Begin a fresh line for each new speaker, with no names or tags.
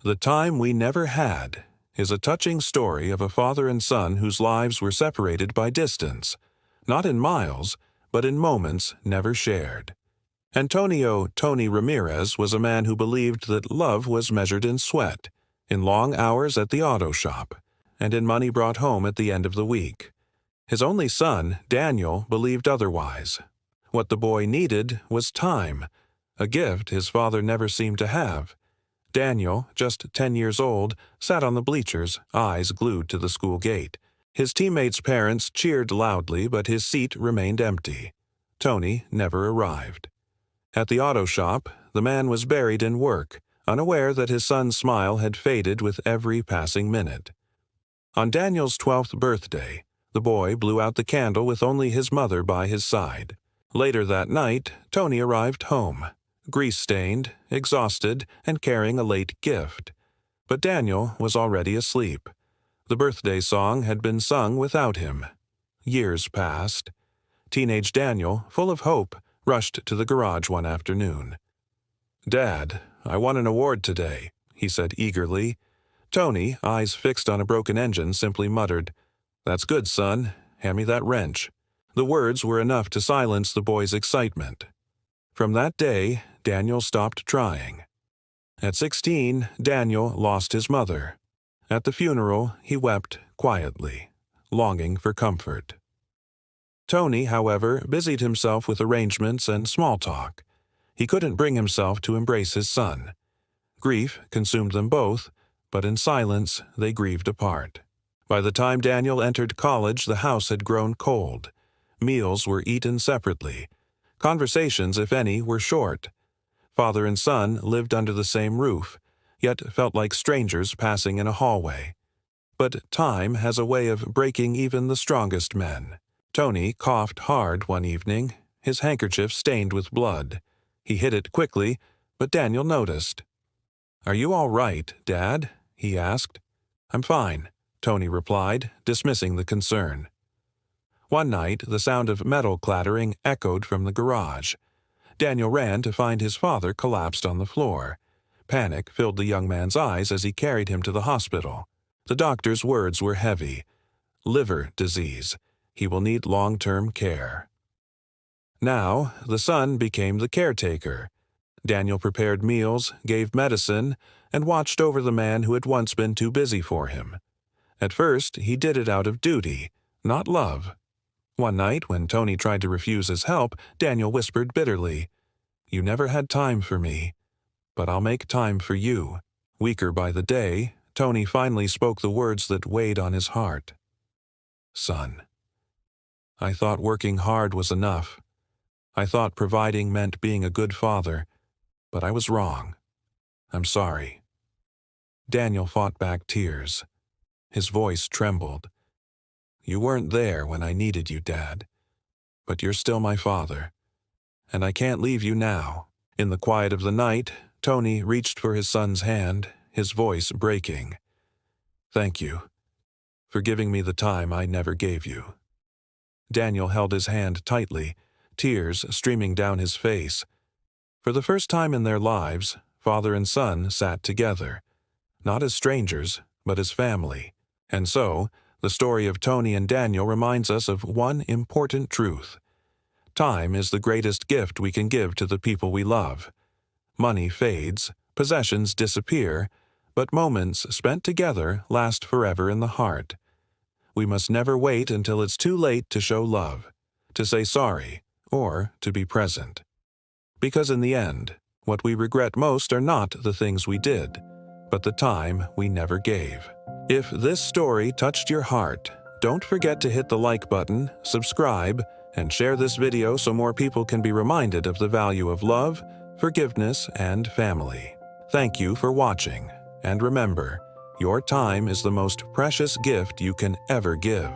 The Time We Never Had is a touching story of a father and son whose lives were separated by distance, not in miles, but in moments never shared. Antonio "Tony" Ramirez was a man who believed that love was measured in sweat, in long hours at the auto shop, and in money brought home at the end of the week. His only son, Daniel, believed otherwise. What the boy needed was time, a gift his father never seemed to have. Daniel, just 10 years old, sat on the bleachers, eyes glued to the school gate. His teammates' parents cheered loudly, but his seat remained empty. Tony never arrived. At the auto shop, the man was buried in work, unaware that his son's smile had faded with every passing minute. On Daniel's 12th birthday, the boy blew out the candle with only his mother by his side. Later that night, Tony arrived home, grease-stained, exhausted, and carrying a late gift. But Daniel was already asleep. The birthday song had been sung without him. Years passed. Teenage Daniel, full of hope, rushed to the garage one afternoon. "Dad, I won an award today," he said eagerly. Tony, eyes fixed on a broken engine, simply muttered, "That's good, son. Hand me that wrench." The words were enough to silence the boy's excitement. From that day, Daniel stopped trying. At 16, Daniel lost his mother. At the funeral, he wept quietly, longing for comfort. Tony, however, busied himself with arrangements and small talk. He couldn't bring himself to embrace his son. Grief consumed them both, but in silence they grieved apart. By the time Daniel entered college, the house had grown cold. Meals were eaten separately. Conversations, if any, were short. Father and son lived under the same roof, yet felt like strangers passing in a hallway. But time has a way of breaking even the strongest men. Tony coughed hard one evening, his handkerchief stained with blood. He hid it quickly, but Daniel noticed. "Are you all right, Dad?" he asked. "I'm fine," Tony replied, dismissing the concern. One night, the sound of metal clattering echoed from the garage. Daniel ran to find his father collapsed on the floor. Panic filled the young man's eyes as he carried him to the hospital. The doctor's words were heavy. "Liver disease. He will need long-term care." Now, the son became the caretaker. Daniel prepared meals, gave medicine, and watched over the man who had once been too busy for him. At first, he did it out of duty, not love. One night, when Tony tried to refuse his help, Daniel whispered bitterly, "You never had time for me, but I'll make time for you." Weaker by the day, Tony finally spoke the words that weighed on his heart. "Son, I thought working hard was enough. I thought providing meant being a good father, but I was wrong. I'm sorry." Daniel fought back tears. His voice trembled. "You weren't there when I needed you, Dad, but you're still my father, and I can't leave you now." In the quiet of the night, Tony reached for his son's hand, his voice breaking. "Thank you for giving me the time I never gave you." Daniel held his hand tightly, tears streaming down his face. For the first time in their lives, father and son sat together, not as strangers, but as family. And so, the story of Tony and Daniel reminds us of one important truth. Time is the greatest gift we can give to the people we love. Money fades, possessions disappear, but moments spent together last forever in the heart. We must never wait until it's too late to show love, to say sorry, or to be present. Because in the end, what we regret most are not the things we did, but the time we never gave. If this story touched your heart, don't forget to hit the like button, subscribe, and share this video so more people can be reminded of the value of love, forgiveness, and family. Thank you for watching, and remember, your time is the most precious gift you can ever give.